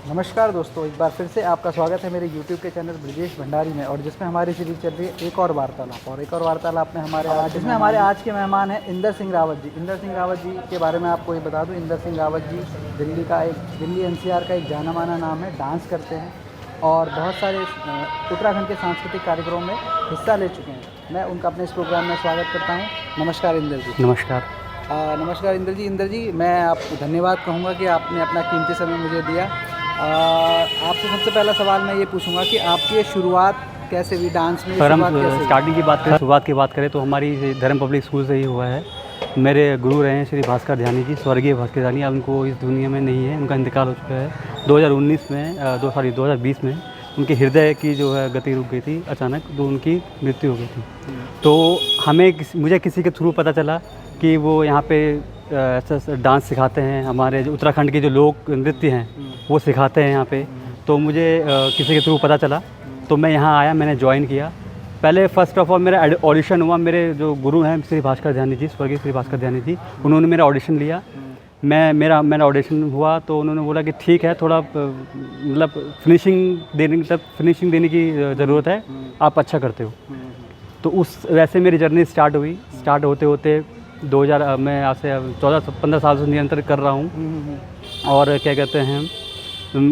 नमस्कार दोस्तों, एक बार फिर से आपका स्वागत है मेरे YouTube के चैनल ब्रजेश भंडारी में। और जिसमें हमारी सीरीज चल रही है एक और वार्तालाप में हमारे आज के मेहमान हैं इंदर सिंह रावत जी। इंदर सिंह रावत जी के बारे में आपको ये बता दूं, इंदर सिंह रावत जी दिल्ली NCR का एक जाना माना नाम है। डांस करते हैं और बहुत सारे उत्तराखंड के सांस्कृतिक कार्यक्रमों में हिस्सा ले चुके हैं। मैं उनका अपने इस प्रोग्राम में स्वागत करता हूँ। नमस्कार इंदर जी। नमस्कार। नमस्कार इंदर जी, मैं आपको धन्यवाद कहूँगा कि आपने अपना कीमती समय मुझे दिया। आपसे सबसे पहला सवाल मैं ये पूछूंगा कि आपकी शुरुआत कैसे हुई डांस में? अगर हम स्टार्टिंग की बात करें, शुरुआत की बात करें तो हमारी धर्म पब्लिक स्कूल से ही हुआ है। मेरे गुरु रहे हैं श्री भास्कर ध्यानी जी, स्वर्गीय भास्कर ध्यानी। अब उनको इस दुनिया में नहीं है, उनका इंतकाल हो चुका है। 2019 में उनके हृदय की जो है गति रुक गई थी अचानक, तो उनकी मृत्यु हो गई थी। तो मुझे किसी के थ्रू पता चला कि वो यहाँ पे ऐसा डांस सिखाते हैं। हमारे जो उत्तराखंड के जो लोक नृत्य हैं वो सिखाते हैं यहाँ पे। तो मुझे किसी के थ्रू पता चला तो मैं यहाँ आया, मैंने ज्वाइन किया। पहले फर्स्ट ऑफ ऑल मेरा ऑडिशन हुआ। मेरे जो गुरु हैं श्री भास्कर ध्यानी जी, स्वर्गीय श्री भास्कर ध्यानी जी, उन्होंने मेरा ऑडिशन लिया। मेरा ऑडिशन हुआ तो उन्होंने बोला कि ठीक है, थोड़ा मतलब फिनिशिंग देने की ज़रूरत है, आप अच्छा करते हो। तो वैसे मेरी जर्नी स्टार्ट हुई। स्टार्ट होते होते 2000 मैं आज से 14-15 साल से निरंतर कर रहा हूँ। और क्या कहते हैं,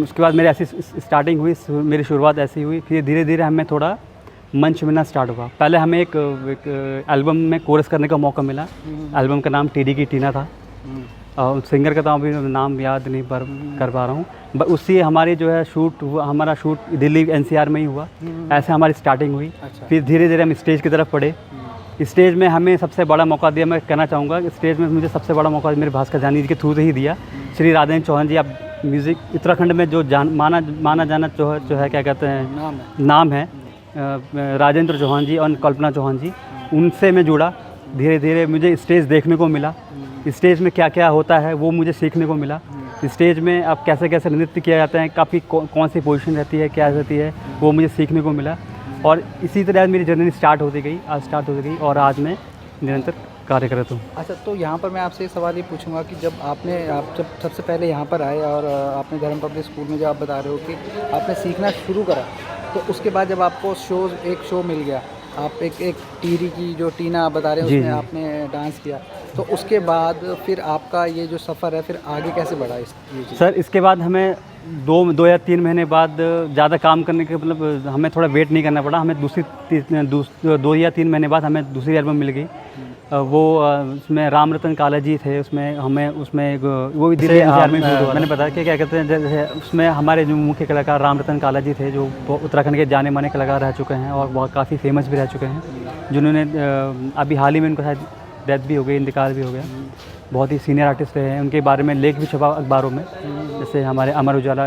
उसके बाद मेरी ऐसी स्टार्टिंग हुई, मेरी शुरुआत ऐसी हुई। फिर धीरे धीरे हमें थोड़ा मंच मिलना स्टार्ट हुआ। पहले हमें एक एल्बम में कोरस करने का मौका मिला। एल्बम का नाम टीडी की टीना था। सिंगर का तो अभी नाम याद नहीं कर पा रहा हूँ। उसी हमारी जो है हमारा शूट दिल्ली NCR में ही हुआ। ऐसे हमारी स्टार्टिंग हुई। अच्छा। फिर धीरे धीरे हम स्टेज की तरफ बढ़े। स्टेज में हमें सबसे बड़ा मौका दिया, मैं कहना चाहूँगा स्टेज में मुझे सबसे बड़ा मौका मेरे भास्कर ध्यानी जी के थ्रू से ही दिया। श्री राजेंद्र चौहान जी, आप म्यूज़िक उत्तराखंड में जो माना जाना जो है क्या कहते हैं नाम है, राजेंद्र चौहान जी और कल्पना चौहान जी, उनसे मैं जुड़ा। धीरे धीरे मुझे स्टेज देखने को मिला। स्टेज में क्या क्या होता है वो मुझे सीखने को मिला। स्टेज में अब कैसे कैसे नृत्य किया जाता है, काफ़ी कौन सी पोजीशन रहती है, क्या रहती है, वो मुझे सीखने को मिला। और इसी तरह मेरी जर्नी स्टार्ट होती गई और आज मैं निरंतर कार्यरत हूँ। अच्छा, तो यहाँ पर मैं आपसे सवाल ये पूछूंगा कि जब जब सबसे पहले यहाँ पर आए और आपने धर्म पब्लिक स्कूल में जो आप बता रहे हो कि आपने सीखना शुरू करा, तो उसके बाद जब आपको एक शो मिल गया, आप एक टीरी की जो टीना आप बता रहे हैं उसमें आपने डांस किया, तो उसके बाद फिर आपका ये जो सफ़र है फिर आगे कैसे बढ़ा ये चीज़? सर, इसके बाद हमें 2 या 3 महीने बाद ज़्यादा काम करने के मतलब हमें थोड़ा वेट नहीं करना पड़ा। हमें 2 या 3 महीने बाद हमें दूसरी एल्बम मिल गई। वो उसमें राम रतन काला जी थे। उसमें वो भी दिल्ली NCR में मैंने बताया कि क्या कहते हैं, जैसे उसमें हमारे जो मुख्य कलाकार राम रतन काला जी थे, जो उत्तराखंड के जाने माने कलाकार रह चुके हैं और बहुत काफ़ी फेमस भी रह चुके हैं, जिन्होंने अभी हाल ही में उनको शायद डेथ भी हो गई, इंतकाल भी हो गया। बहुत ही सीनियर आर्टिस्ट रहे हैं। उनके बारे में लेख भी छपा अखबारों में, जैसे हमारे अमर उजाला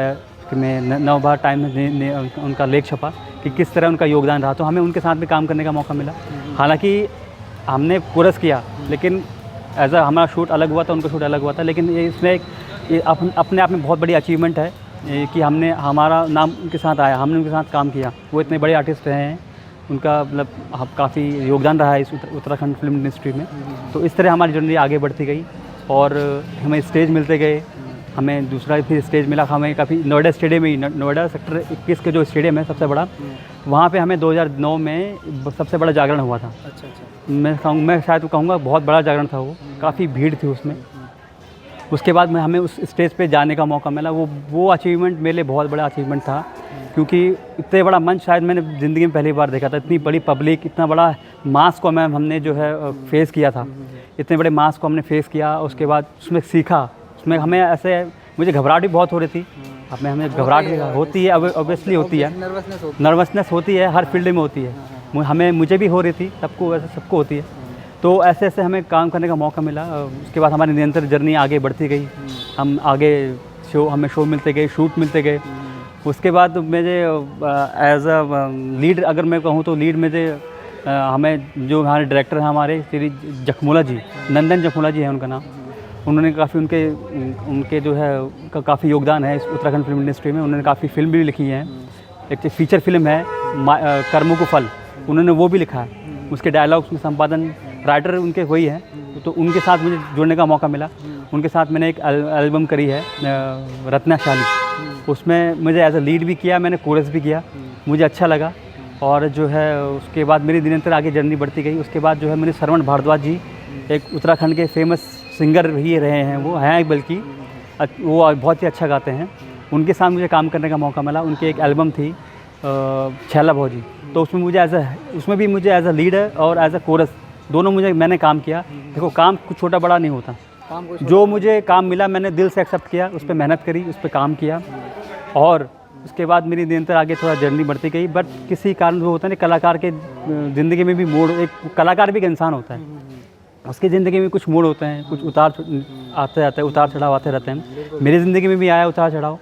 में नवभारत टाइम्स में उनका लेख छपा कि किस तरह उनका योगदान रहा। तो हमें उनके साथ भी काम करने का मौका मिला। हालांकि हमने कोरस किया, लेकिन हमारा शूट अलग हुआ था, उनका शूट अलग हुआ था। लेकिन इसमें अपने आप में बहुत बड़ी अचीवमेंट है कि हमारा नाम उनके साथ आया, हमने उनके साथ काम किया। वो इतने बड़े आर्टिस्ट रहे हैं, उनका मतलब काफ़ी योगदान रहा है इस उत्तराखंड फिल्म इंडस्ट्री में। तो इस तरह हमारी जर्नी आगे बढ़ती गई और हमें स्टेज मिलते गए। हमें दूसरा फिर स्टेज मिला हमें काफ़ी नोएडा स्टेडियम में, नोएडा सेक्टर 21 के जो स्टेडियम है सबसे बड़ा, वहाँ पे हमें 2009 में सबसे बड़ा जागरण हुआ था। अच्छा। मैं शायद कहूँगा बहुत बड़ा जागरण था वो, काफ़ी भीड़ थी उसमें। उसके बाद हमें उस स्टेज पे जाने का मौका मिला। वो अचीवमेंट मेरे लिए बहुत बड़ा अचीवमेंट था, क्योंकि इतने बड़ा मंच शायद मैंने ज़िंदगी में पहली बार देखा था। इतनी बड़ी पब्लिक, इतना बड़ा मास को हमने जो है फेस किया था। इतने बड़े मास को हमने फेस किया। उसके बाद उसमें सीखा। उसमें हमें मुझे घबराहट भी बहुत हो रही थी। हमें घबराहट भी होती है, ऑब्वियसली होती है, नर्वसनेस होती है, हर फील्ड में होती है। मुझे भी हो रही थी, सबको होती है। तो ऐसे हमें काम करने का मौका मिला। उसके बाद हमारी निरंतर जर्नी आगे बढ़ती गई। हम आगे हमें शो मिलते गए, शूट मिलते गए। उसके बाद मुझे एज अ लीड अगर मैं कहूँ तो लीड हमें जो हमारे डायरेक्टर हैं हमारे श्री जखमोला जी, नंदन जखमोला जी है उनका नाम। उन्होंने काफ़ी उनके जो है काफ़ी योगदान है इस उत्तराखंड फिल्म इंडस्ट्री में। उन्होंने काफ़ी फिल्म भी लिखी हैं। एक फीचर फिल्म है कर्मों को फल, उन्होंने वो भी लिखा है। उसके डायलॉग्स में संपादन राइटर उनके वही हैं। तो उनके साथ मुझे जुड़ने का मौका मिला। उनके साथ मैंने एक एल्बम करी है रत्नाशाली। उसमें मुझे एज अ लीड भी किया, मैंने कोरस भी किया, मुझे अच्छा लगा। और जो है उसके बाद मेरी निरंतर आगे जर्नी बढ़ती गई। उसके बाद जो है मेरे श्रवण भारद्वाज जी, एक उत्तराखंड के फेमस सिंगर ही रहे हैं, वो हैं बल्कि वो बहुत ही अच्छा गाते हैं। उनके साथ मुझे काम करने का मौका मिला। उनकी एक एल्बम थी छैला भौजी, तो उसमें मुझे उसमें भी मुझे एज अ लीडर और एज अ कोरस दोनों मैंने काम किया। देखो काम कुछ छोटा बड़ा नहीं होता, जो मुझे काम मिला मैंने दिल से एक्सेप्ट किया, उस पर मेहनत करी, उस पर काम किया। और उसके बाद मेरी निरंतर आगे थोड़ा जर्नी बढ़ती गई। बट किसी कारण वो होता है ना, कलाकार के ज़िंदगी में भी मोड़, एक कलाकार भी एक इंसान होता है, उसकी ज़िंदगी में कुछ मोड़ होते हैं, कुछ उतार आते रहते हैं, उतार चढ़ाव आते रहते हैं। मेरी ज़िंदगी में भी आया उतार चढ़ाव।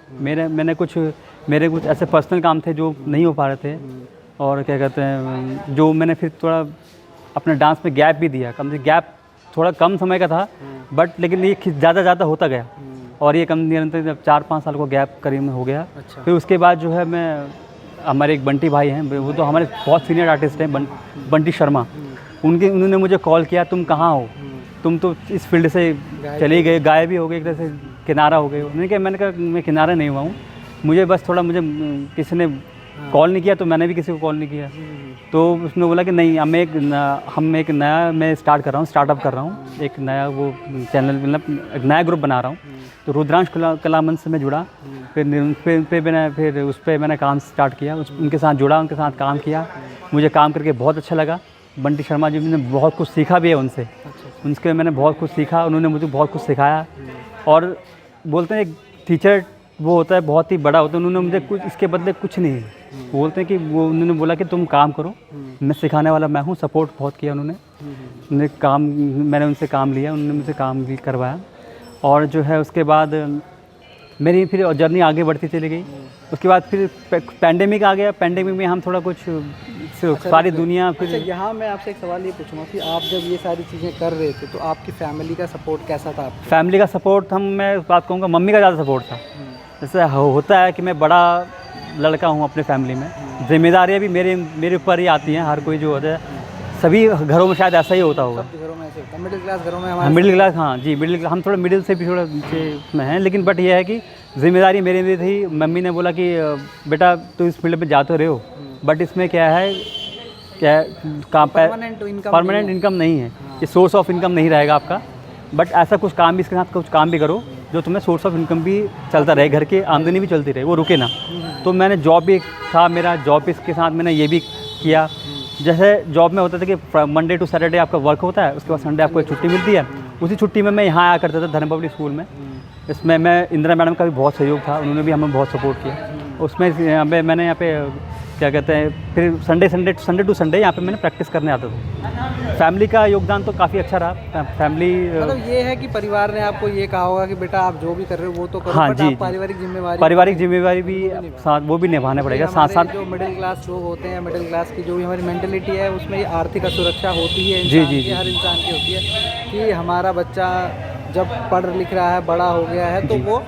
मेरे कुछ ऐसे पर्सनल काम थे जो नहीं हो पा रहे थे, और क्या कहते हैं, जो मैंने फिर थोड़ा अपने डांस में गैप भी दिया। गैप थोड़ा कम समय का था, बट लेकिन ये ज़्यादा होता गया, और ये कम निरंतर जब 4-5 साल को गैप करीब में हो गया। अच्छा। फिर उसके बाद जो है हमारे एक बंटी भाई हैं, वो तो हमारे बहुत सीनियर आर्टिस्ट हैं, बंटी शर्मा। उन्होंने मुझे कॉल किया, तुम कहाँ हो, तुम तो इस फील्ड से चले गए, गायब भी हो गए, एक तरह से किनारा हो गए। मैंने कहा मैं किनारा नहीं हुआ हूँ, मुझे बस थोड़ा किसी ने कॉल नहीं किया, तो मैंने भी किसी को कॉल नहीं किया। तो उसने बोला कि नहीं, हम एक नया मैं स्टार्ट कर रहा हूँ, स्टार्टअप कर रहा हूँ, एक नया वो चैनल, मतलब एक नया ग्रुप बना रहा हूँ। तो रुद्रांश कला मंच से मैं जुड़ा, फिर उस पर मैंने काम स्टार्ट किया, उनके साथ जुड़ा, उनके साथ काम किया। मुझे काम करके बहुत अच्छा लगा। बंटी शर्मा जी, मैंने बहुत कुछ सीखा भी है उनसे, उनसे मैंने बहुत कुछ सीखा, उन्होंने मुझे बहुत कुछ सिखाया। और बोलते हैं एक टीचर वो होता है बहुत ही बड़ा होता है, उन्होंने मुझे कुछ इसके बदले कुछ नहीं बोलते हैं कि वो उन्होंने बोला कि तुम काम करो, मैं सिखाने वाला मैं हूँ। सपोर्ट बहुत किया उन्होंने मैंने उनसे काम लिया, उन्होंने मुझसे काम भी करवाया। और जो है उसके बाद मेरी फिर जर्नी आगे बढ़ती चली गई। उसके बाद फिर पैंडेमिक आ गया। पैंडेमिक में हम थोड़ा कुछ सारी दुनिया फिर। अच्छा, यहाँ मैं आपसे एक सवाल ये पूछूंगा कि आप जब ये सारी चीज़ें कर रहे थे तो आपकी फैमिली का सपोर्ट कैसा था आपको? फैमिली का सपोर्ट मैं बात कहूँगा मम्मी का ज़्यादा सपोर्ट था। जैसे होता है कि मैं बड़ा लड़का हूँ अपने फैमिली में, जिम्मेदारियाँ भी मेरे ऊपर ही आती हैं। हर कोई जो होता है, सभी घरों में शायद ऐसा ही होता होगा। सब घरों में ऐसे होता है, मिडिल क्लास घरों में हमारे मिडिल क्लास, हाँ जी, मिडिल क्लास। हम थोड़ा मिडिल से भी थोड़ा नीचे में हैं, लेकिन बट ये है कि जिम्मेदारी मेरे भी थी। मम्मी ने बोला कि बेटा तो इस फील्ड में जाते रहे हो, बट इसमें क्या है, परमानेंट इनकम नहीं है, ये सोर्स ऑफ इनकम नहीं रहेगा आपका। बट ऐसा कुछ काम भी, इसके साथ कुछ काम भी करो जो तुम्हें सोर्स ऑफ इनकम भी चलता रहे, घर की आमदनी भी चलती रहे, वो रुके ना। तो मैंने जॉब भी था मेरा, जॉब इसके साथ मैंने ये भी किया। जैसे जॉब में होता था कि मंडे टू सैटरडे आपका वर्क होता है, उसके बाद संडे आपको एक छुट्टी मिलती है। उसी छुट्टी में मैं यहाँ आया करता था धर्म पब्लिक स्कूल में। इसमें मैं इंदिरा मैडम का भी बहुत सहयोग था, उन्होंने भी हमें बहुत सपोर्ट किया। उसमें मैंने यहाँ पे क्या कहते हैं, फिर संडे टू संडे यहाँ पे मैंने प्रैक्टिस करने आता था। फैमिली का योगदान तो काफ़ी अच्छा रहा। फैमिली मतलब ये है कि परिवार ने आपको ये कहा होगा कि बेटा आप जो भी कर रहे हो वो तो करो, हाँ बट जी, आप पारिवारिक जिम्मेवारी भी साथ वो भी निभाना पड़ेगा। साथ साथ जो मिडिल क्लास लोग होते हैं, मिडिल क्लास की जो भी हमारी मेंटलिटी है, उसमें ये आर्थिक असुरक्षा होती है जी, जी, हर इंसान की होती है कि हमारा बच्चा जब पढ़ लिख रहा है, बड़ा हो गया है, तो वो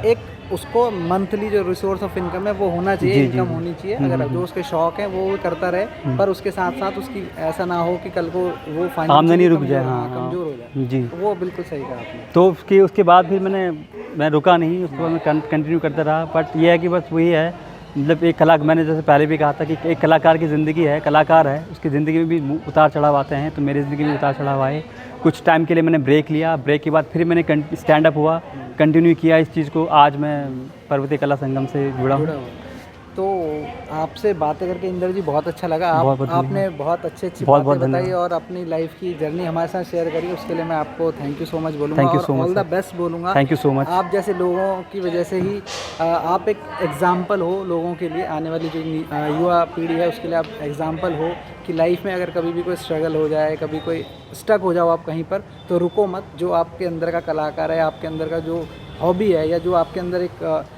एक उसको मंथली जो रिसोर्स ऑफ इनकम है वो होना चाहिए, इनकम होनी चाहिए। अगर जो उसके शौक है वो करता रहे, पर उसके साथ साथ उसकी ऐसा ना हो कि कल को वो आमदनी रुक जाए, कमजोर हो जाए जी। वो बिल्कुल सही कहा आपने। तो उसके बाद फिर मैं रुका नहीं, उसके बाद मैं कंटिन्यू करता रहा। बट ये है कि बस वही है, मतलब एक मैंने जैसे पहले भी कहा था कि एक कलाकार की ज़िंदगी है, कलाकार है, उसकी ज़िंदगी में भी उतार चढ़ाव आते हैं। तो मेरी ज़िंदगी में उतार चढ़ाव आए। कुछ टाइम के लिए मैंने ब्रेक लिया, ब्रेक के बाद फिर मैंने स्टैंड अप हुआ, कंटिन्यू किया इस चीज़ को। आज मैं पर्वतीय कला संगम से जुड़ा हूँ। तो आपसे बातें करके इंदर जी बहुत अच्छा लगा। आपने बहुत अच्छी बहुत बातें बताई और अपनी लाइफ की जर्नी हमारे साथ शेयर करी, उसके लिए मैं आपको थैंक यू सो मच बोलूँगा। Thank you so much, all the best बोलूँगा। Thank you so much. आप जैसे लोगों की वजह से ही आप एक एग्जाम्पल हो लोगों के लिए, आने वाली जो युवा पीढ़ी है उसके लिए आप एग्जाम्पल हो कि लाइफ में अगर कभी भी कोई स्ट्रगल हो जाए, कभी कोई स्टक हो जाओ आप कहीं पर, तो रुको मत। जो आपके अंदर का कलाकार है, आपके अंदर का जो हॉबी है, या जो आपके अंदर एक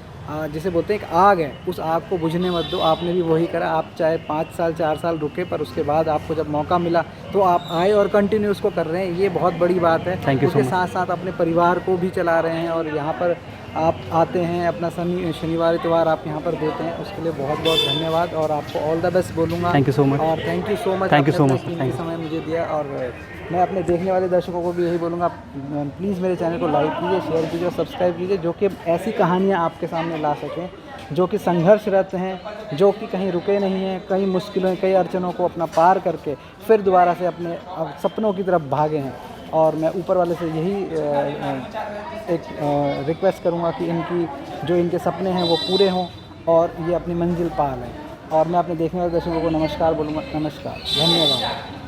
जिसे बोलते हैं एक आग है, उस आग को बुझने मत दो। आपने भी वही करा। आप चाहे 5 साल 4 साल रुके, पर उसके बाद आपको जब मौका मिला तो आप आए और कंटिन्यू उसको कर रहे हैं, ये बहुत बड़ी बात है। Thank you. उसके साथ साथ अपने परिवार को भी चला रहे हैं, और यहाँ पर आप आते हैं, अपना शनिवार इतवार आप यहाँ पर देते हैं, उसके लिए बहुत बहुत धन्यवाद। और आपको ऑल द बेस्ट बोलूँगा। Thank you so much. और thank you so much, thank you so much, समय मुझे दिया। और मैं अपने देखने वाले दर्शकों को भी यही बोलूँगा, प्लीज़ मेरे चैनल को लाइक कीजिए, शेयर कीजिए और सब्सक्राइब कीजिए, जो कि ऐसी कहानियाँ आपके सामने ला सकें जो कि संघर्षरत हैं, जो कि कहीं रुके नहीं हैं, कई मुश्किलों कई अड़चनों को अपना पार करके फिर दोबारा से अपने सपनों की तरफ भागे हैं। और मैं ऊपर वाले से यही एक रिक्वेस्ट करूँगा कि इनके सपने हैं वो पूरे हों और ये अपनी मंजिल पा लें। और मैं अपने देखने वाले दर्शकों को नमस्कार बोलूँगा। नमस्कार, धन्यवाद।